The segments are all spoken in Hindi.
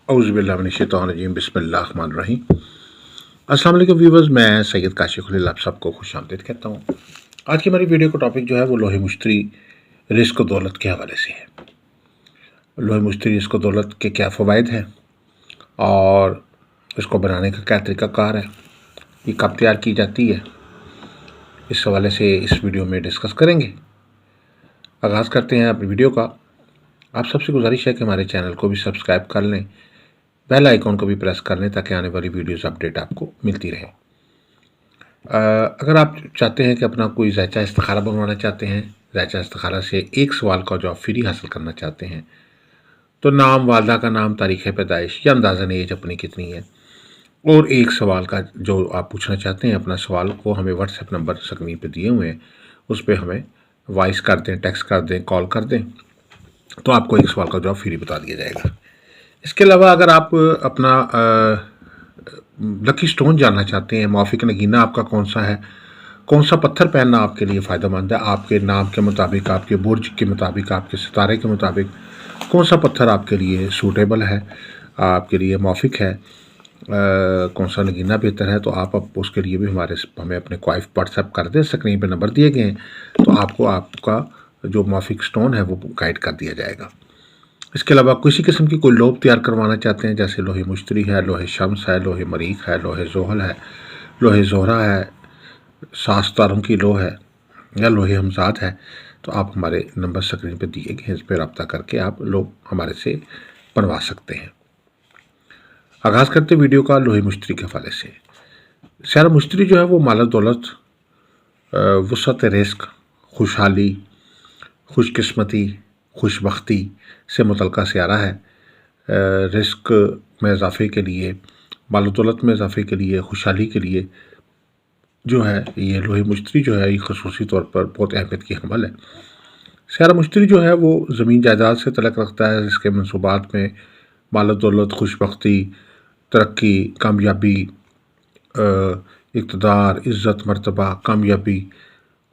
औज़ुबिल्लाहिमिनश्शैतानिर्रजीम बिस्मिल्लाहिर्रहमानिर्रहीम। अस्सलाम वालेकुम व्यूवर्स, मैं सैयद काशिफ़ खलील आप सबको खुशामदीद कहता हूँ। आज की हमारी वीडियो का टॉपिक जो है वो लोहे मुश्तरी रिस्क व दौलत के हवाले से है। लोहे मुश्तरी रिस्क व दौलत के क्या फ़वाइद हैं और इसको बनाने का क्या तरीक़ाकार है, ये कब तैयार की जाती है, इस हवाले से इस वीडियो में डिस्कस करेंगे। आगाज़ करते हैं अपनी वीडियो का। आप सबसे गुजारिश है कि हमारे चैनल को भी सब्सक्राइब कर लें, बेल आइकॉन को भी प्रेस कर लें ताकि आने वाली वीडियोस अपडेट आपको मिलती रहे। अगर आप चाहते हैं कि अपना कोई ज़ायचा इस्तिखारा बनवाना चाहते हैं, ज़ायचा इस्तिखारा से एक सवाल का जवाब फ्री हासिल करना चाहते हैं, तो नाम, वालदा का नाम, तारीख़ पैदाइश या अंदाज़न एज अपनी कितनी है, और एक सवाल का जो आप पूछना चाहते हैं अपना सवाल वो हमें व्हाट्सएप नंबर स्क्रीन पे दिए हुए हैं, उस पर हमें वॉइस कर दें, टेक्स्ट कर दें, कॉल कर दें, तो आपको एक सवाल का जवाब फ्री बता दिया जाएगा। इसके अलावा अगर आप अपना लकी स्टोन जानना चाहते हैं, मौफिक नगीना आपका कौन सा है, कौन सा पत्थर पहनना आपके लिए फ़ायदेमंद है, आपके नाम के मुताबिक, आपके बुर्ज के मुताबिक, आपके सितारे के मुताबिक कौन सा पत्थर आपके लिए सूटेबल है, आपके लिए मौफिक है, कौन सा नगीना बेहतर है, तो आप अब उसके लिए भी हमें अपने क्वाइफ व्हाट्सएप कर दें। स्क्रीन पर नंबर दिए गए हैं, तो आपको आपका जो मौफिक स्टोन है वो गाइड कर दिया जाएगा। इसके अलावा किसी किस्म की कोई लोब तैयार करवाना चाहते हैं, जैसे लोहे मुश्तरी है, लोहे शम्स है, लोहे मरीख है, लोहे जोहल है, लोहे जोहरा है, सास तारों की लोह है या लोहे हमजाद है, तो आप हमारे नंबर स्क्रीन पर दिए गए इस पर रब्ता करके आप लोग हमारे से बनवा सकते हैं। आगाज़ करते वीडियो का लोहे मुश्तरी के हवाले से। सारा मुश्तरी जो है वो माल दौलत, वसअत रिस्क, खुशहाली, खुशकिस्मती, खुशबख्ती से मुतल्लिक़ सियारा है। रिस्क में इजाफ़े के लिए, माल दौलत में इजाफ़े के लिए, खुशहाली के लिए जो है ये लोहे मुश्तरी जो है ये ख़ुसूसी तौर पर बहुत अहमियत की हमल है। सारा मुश्तरी जो है वो ज़मीन जायदाद से तल्लुक़ रखता है। इसके मंसूबात में माल दौलत, खुशबख्ती, तरक्की, कामयाबी, इक़्तिदार, इज़्ज़त, मर्तबा, कामयाबी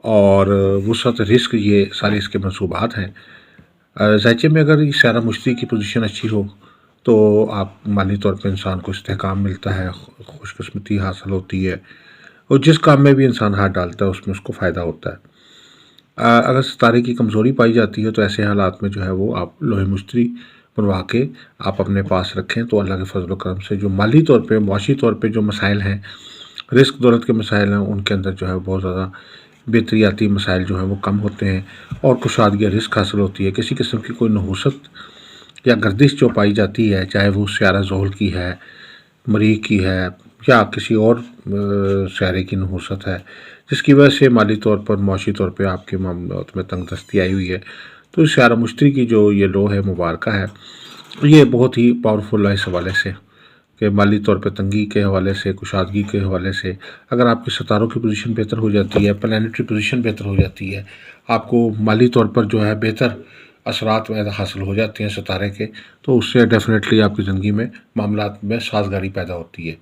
और वसअत रिस्क, ये सारे इसके मंसूबात हैं। ज़ायचे में अगर इस सारा मुश्तरी की पोजीशन अच्छी हो तो आप माली तौर पे इंसान को इस्तेहकाम मिलता है, खुशकिस्मती हासिल होती है, और जिस काम में भी इंसान हाथ डालता है उसमें उसको फ़ायदा होता है। अगर सितारे की कमज़ोरी पाई जाती है तो ऐसे हालात में जो है वो आप लोहे मुश्तरी बनवा के आप अपने पास रखें, तो अल्लाह के फजल व करम से जो माली तौर पर, मुआशी तौर पर जो मसाइल हैं, रिस्क दौलत के मसाइल हैं, उनके अंदर जो है बहुत ज़्यादा बेहतरी आती, मसाइल जो हैं वो कम होते हैं और कुशादगी रिस्क हासिल होती है। किसी किस्म की कोई नहूसत या गर्दिश जो पाई जाती है, चाहे वो स्यारा ज़ोहल की है, मरीख की है या किसी और स्यारे की नहूसत है, जिसकी वजह से माली तौर पर, मुआशी तौर पर आपके मामलात में तंग दस्ती आई हुई है, तो इस स्यारा मुश्तरी की जो ये लो है मुबारका है, ये बहुत ही पावरफुल है इस हवाले से कि माली तौर पे तंगी के हवाले से, कुशादगी के हवाले से, अगर आपके सितारों की पोजीशन बेहतर हो जाती है, प्लैनेटरी पोजीशन बेहतर हो जाती है, आपको माली तौर पर जो है बेहतर असरात हासिल हो जाते हैं सितारे के, तो उससे डेफिनेटली आपकी ज़िंदगी में मामलात में साजगारी पैदा होती है।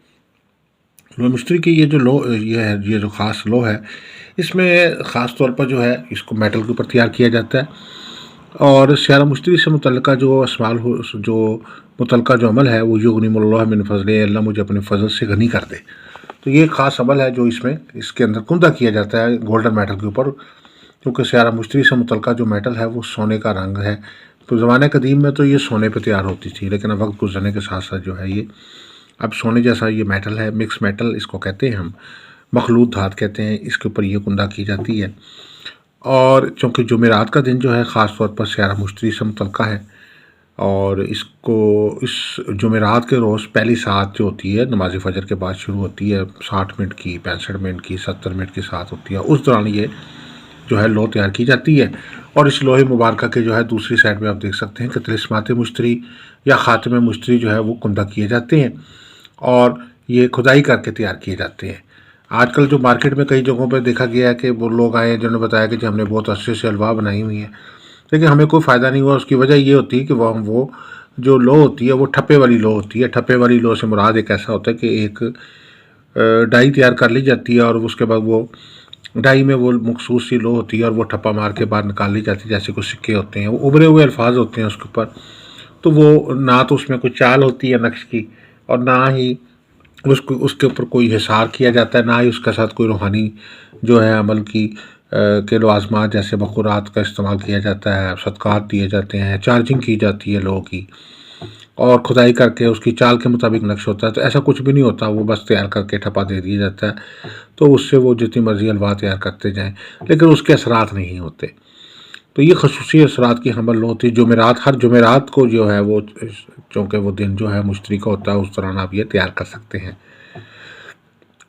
लोहे मुश्तरी की ये जो ये जो ख़ास लो है, इसमें ख़ास तौर पर जो है इसको मेटल के ऊपर तैयार किया जाता है, और सारा मुश्तरी से मुतल्लिक़ा जो असमाल हो, जो मुतल्लिक़ा जो अमल है वो युग़निमुल्लाहु मिन फ़ज़लिही, अल्लाह मुझे अपने फ़ज़ल से गनी कर दे, तो ये ख़ास अमल है जो इसमें इसके अंदर कुंदा किया जाता है गोल्डन मेटल के ऊपर, क्योंकि सारा मुश्तरी से मुतल्लिक़ा जो मेटल है वो सोने का रंग है। तो ज़माने कदीम में तो ये सोने पर तैयार होती थी, लेकिन वक्त गुजरने के साथ साथ जो है ये अब सोने जैसा ये मेटल है, मिक्स मेटल इसको कहते हैं हम, मखलूत धात कहते हैं, इसके ऊपर ये कुंदा की जाती है। और चूँकि जुमेरात का दिन जो है ख़ास तौर पर सारा मुश्तरी से मुतल्लिक़ा है, और इसको इस जुमेरात के रोज़ पहली सात जो होती है नमाज फ़जर के बाद शुरू होती है, 60 मिनट की, 65 मिनट की, 70 मिनट की सात होती है, उस दौरान ये जो है लो तैयार की जाती है। और इस लोहे मुबारका के जो है दूसरी साइड में आप देख सकते हैं कि तिलिस्मात मुश्तरी या ख़ातम मुश्तरी जो है वो कुंदा किए जाते हैं और ये खुदाई करके तैयार किए जाते हैं। आजकल जो मार्केट में कई जगहों पर देखा गया है कि वो लोग आए हैं जिन्होंने बताया कि जी हमने बहुत अरसे से हलवा बनाई हुई है, लेकिन हमें कोई फ़ायदा नहीं हुआ। उसकी वजह ये होती है कि वो जो लो होती है वो ठप्पे वाली लो होती है। ठप्पे वाली लो से मुराद एक ऐसा होता है कि एक डाई तैयार कर ली जाती है और उसके बाद वो डाई में वो मखसूस सी लो होती है और वो ठप्पा मार के बाहर निकाल ली जाती है, जैसे कुछ सिक्के होते हैं, वो उभरे हुए अल्फाज होते हैं उसके ऊपर, तो वो ना तो उसमें कोई चाल होती है नक्श की, और ना ही उसको उसके ऊपर कोई हिसार किया जाता है, ना ही उसके साथ कोई रूहानी जो है अमल की के लवाजमात जैसे बखूरात का इस्तेमाल किया जाता है, सदक़ात दिए जाते हैं, चार्जिंग की जाती है लोगों की, और खुदाई करके उसकी चाल के मुताबिक नक्श होता है। तो ऐसा कुछ भी नहीं होता, वो बस तैयार करके ठप्पा दे दिया जाता है, तो उससे वो जितनी मर्जी अलवाह तैयार करते जाएँ, लेकिन उसके असरात नहीं होते। तो ये खसूसी असरात की हमल होती है। जुमेरात, हर जुमेरात को जो है वो, चूँकि वो दिन जो है मुश्तरी का होता है, उस दौरान आप ये तैयार कर सकते हैं।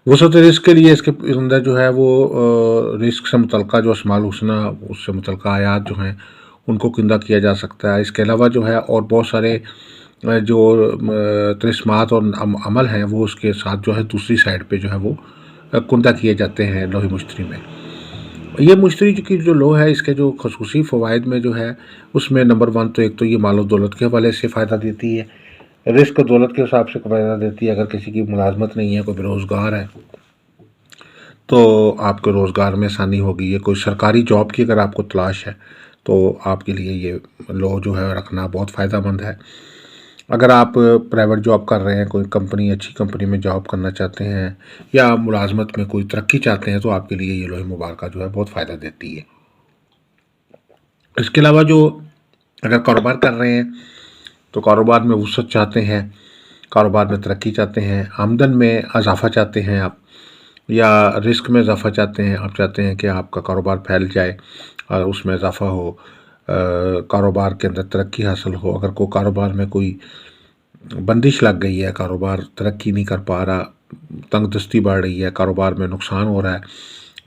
वसअत रिज़्क़ के लिए इसके अंदर जो है वो रिज़्क़ से मुतल्लिक़ जो अस्माउल हुस्ना, उससे मुतल्लिक़ आयात जो हैं उनको किंदा किया जा सकता है। इसके अलावा जो है और बहुत सारे जो तिस्मात और अमल हैं वो उसके साथ जो है दूसरी साइड पे जो है वो कुंदा किए जाते हैं लोहे मुश्तरी में। ये मुश्तरी की जो लो है, इसके जो खसूसी फ़वाइद में जो है उसमें नंबर 1 तो एक तो ये माल और दौलत के हवाले से फ़ायदा देती है, रिस्क दौलत के हिसाब से फ़ायदा देती है। अगर किसी की मुलाजमत नहीं है, कोई बेरोज़गार है, तो आपको रोज़गार में आसानी होगी। ये कोई सरकारी जॉब की अगर आपको तलाश है तो आपके लिए ये लो जो है रखना बहुत फ़ायदेमंद है। अगर आप प्राइवेट जॉब कर रहे हैं, कोई कंपनी, अच्छी कंपनी में जॉब करना चाहते हैं, या मुलाजमत में कोई तरक्की चाहते हैं, तो आपके लिए ये लोहे मुबारका जो है बहुत फ़ायदा देती है। इसके अलावा जो अगर कारोबार कर रहे हैं तो कारोबार में वुसअत चाहते हैं, कारोबार में तरक्की चाहते हैं, आमदन में इजाफ़ा चाहते हैं आप, या रिस्क में इजाफ़ा चाहते हैं, आप चाहते हैं कि आपका कारोबार फैल जाए और उसमें इजाफ़ा हो, कारोबार के अंदर तरक्की हासिल हो। अगर कोई कारोबार में कोई बंदिश लग गई है, कारोबार तरक्की नहीं कर पा रहा, तंगदस्ती बढ़ रही है, कारोबार में नुकसान हो रहा है,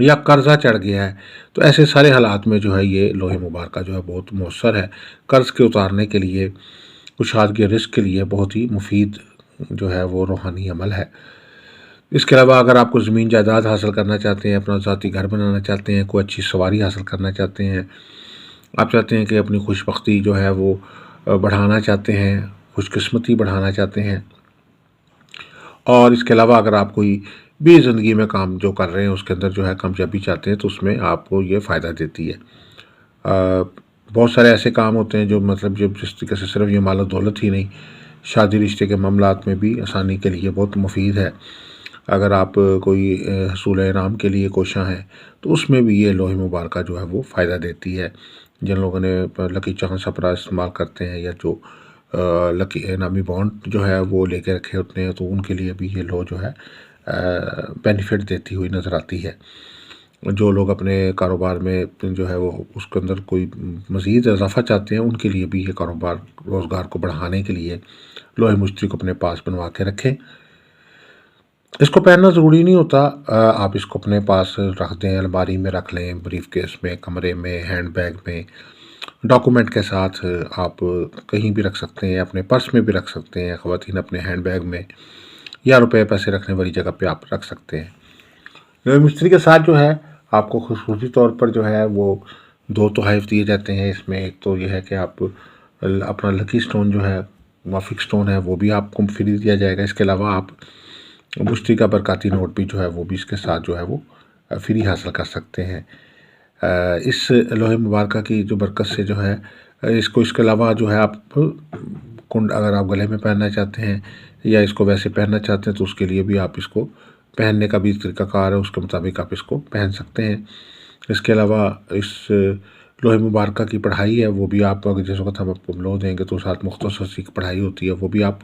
या कर्ज़ा चढ़ गया है, तो ऐसे सारे हालात में जो है ये लोहे मुबारका जो है बहुत मौसर है। कर्ज़ के उतारने के लिए, कुशादगी रिस्क के लिए बहुत ही मुफीद जो है वो रूहानी अमल है। इसके अलावा अगर आपको ज़मीन जायदाद हासिल करना चाहते हैं, अपना ज़ाती घर बनाना चाहते हैं, कोई अच्छी सवारी हासिल करना चाहते हैं, आप चाहते हैं कि अपनी खुशबख्ती जो है वो बढ़ाना चाहते हैं, खुशकिस्मती बढ़ाना चाहते हैं, और इसके अलावा अगर आप कोई भी ज़िंदगी में काम जो कर रहे हैं उसके अंदर जो है कामयाबी चाहते हैं, तो उसमें आपको ये फ़ायदा देती है। बहुत सारे ऐसे काम होते हैं जो मतलब जो जिस तरीके से सिर्फ ये माल और दौलत ही नहीं, शादी रिश्ते के मामलात में भी आसानी के लिए बहुत मुफीद है। अगर आप कोई हसूल इनाम के लिए कोशां हैं, तो उसमें भी ये लोहे मुबारका जो है वो फ़ायदा देती है। जिन लोगों ने लकी चांस सपरा इस्तेमाल करते हैं, या जो लकी इनामी बॉन्ड जो है वो लेके रखे होते हैं, तो उनके लिए भी ये लो जो है बेनिफिट देती हुई नज़र आती है। जो लोग अपने कारोबार में जो है वो उसके अंदर कोई मज़ीद इजाफ़ा चाहते हैं, उनके लिए भी ये कारोबार रोज़गार को बढ़ाने के लिए लोहे मुश्तरी को अपने पास बनवा के रखें। इसको पहनना ज़रूरी नहीं होता, आप इसको अपने पास रख दें, अलमारी में रख लें, ब्रीफ़केस में, कमरे में, हैंड बैग में, डॉक्यूमेंट के साथ आप कहीं भी रख सकते हैं, अपने पर्स में भी रख सकते हैं, ख़वातीन अपने हैंड बैग में, या रुपए पैसे रखने वाली जगह पे आप रख सकते हैं। लोहे मिस्त्री के साथ जो है आपको खुसूसी तौर पर जो है वो 2 तोहफ़े दिए जाते हैं। इसमें एक तो ये है कि आप अपना लकी स्टोन जो है, मुवाफ़िक स्टोन है, वो भी आपको फ्री दिया जाएगा। इसके अलावा आप मुश्तरी का बरक़ाती नोट भी जो है वो भी इसके साथ जो है वो फ्री हासिल कर सकते हैं। इस लोहे मुबारका की जो बरकत से जो है इसको, इसके अलावा जो है आप कुंड अगर आप गले में पहनना चाहते हैं या इसको वैसे पहनना चाहते हैं, तो उसके लिए भी आप इसको पहनने का भी तरीक़ाकार है, उसके मुताबिक आप इसको पहन सकते हैं। इसके अलावा इस लोहे मुबारका की पढ़ाई है वो भी आप, अगर जिस वक़्त हम आपको लो देंगे तो साथ मुख्तसर सी पढ़ाई होती है, वो भी आप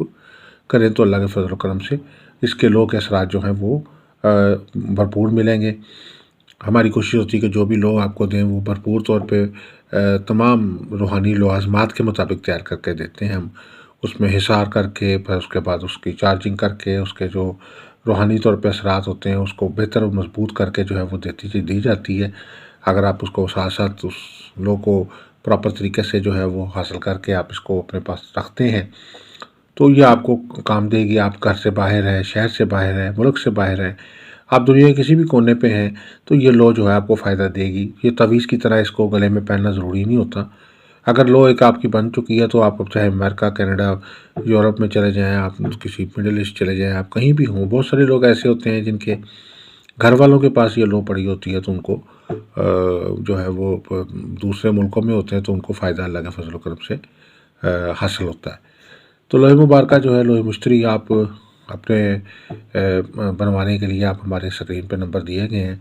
करें तो अल्लाह के फज़ल व करम से इसके लो के असरात जो हैं वो भरपूर मिलेंगे। हमारी कोशिश होती है कि जो भी लो आपको दें वो भरपूर तौर पे तमाम रूहानी लवाज़मात के मुताबिक तैयार करके देते हैं हम। उसमें हिसार करके, फिर उसके बाद उसकी चार्जिंग करके, उसके जो रूहानी तौर पे असरात होते हैं उसको बेहतर और मज़बूत करके जो है वो दी जाती है। अगर आप उसको साथ-साथ उस लो को प्रॉपर तरीके से जो है वो हासिल करके आप इसको अपने पास रखते हैं, तो ये आपको काम देगी। आप घर से बाहर हैं, शहर से बाहर हैं, मुल्क से बाहर हैं, आप दुनिया के किसी भी कोने पे हैं, तो ये लो जो है आपको फ़ायदा देगी। ये तवीज़ की तरह इसको गले में पहनना ज़रूरी नहीं होता। अगर लो एक आपकी बन चुकी है तो आप चाहे अमेरिका, कनाडा, यूरोप में चले जाएँ, आप किसी मिडल ईस्ट चले जाएँ, आप कहीं भी हों, बहुत सारे लोग ऐसे होते हैं जिनके घर वालों के पास ये लो पड़ी होती है, तो उनको जो है वो दूसरे मुल्कों में होते हैं, तो उनको फ़ायदा अल्लाह के फज़ल व करम से हासिल होता है। तो लोहे मुबारका जो है, लोहे मुश्तरी आप अपने बनवाने के लिए आप हमारे स्क्रीन पे नंबर दिए गए हैं,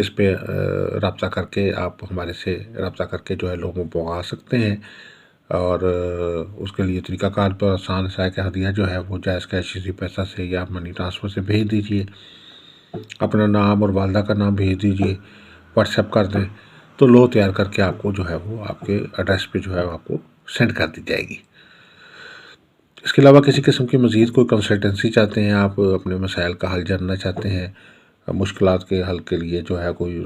इस पे रब्ता करके आप हमारे से रब्ता करके जो है लोगों को मंगा सकते हैं। और उसके लिए तरीक़ाकार पर आसान सा है कि हदिया जो है वो जायज़ कैश इसी पैसा से या मनी ट्रांसफ़र से भेज दीजिए, अपना नाम और वालदा का नाम भेज दीजिए, व्हाट्सएप कर दें, तो लो तैयार करके आपको जो है वो आपके एड्रेस पे जो है आपको सेंड कर दी जाएगी। इसके अलावा किसी किस्म की मज़ीद कोई कंसल्टेंसी चाहते हैं, आप अपने मसाइल का हल जानना चाहते हैं, मुश्किलात के हल के लिए जो है कोई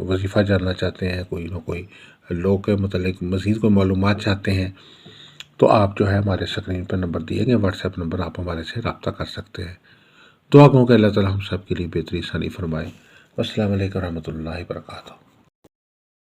वजीफ़ा जानना चाहते हैं, कोई ना कोई लॉ के मतलब मज़ीद कोई मालूमात चाहते हैं, तो आप जो है हमारे स्क्रीन पर नंबर दिए गए व्हाट्सएप नंबर, आप हमारे से रब्ता कर सकते हैं। दुआ करूँ कि अल्लाह ताला हम सब के लिए बेहतरी आसानी फरमाए। अस्सलामु अलैकुम रहमतुल्लाहि व बरकातहू।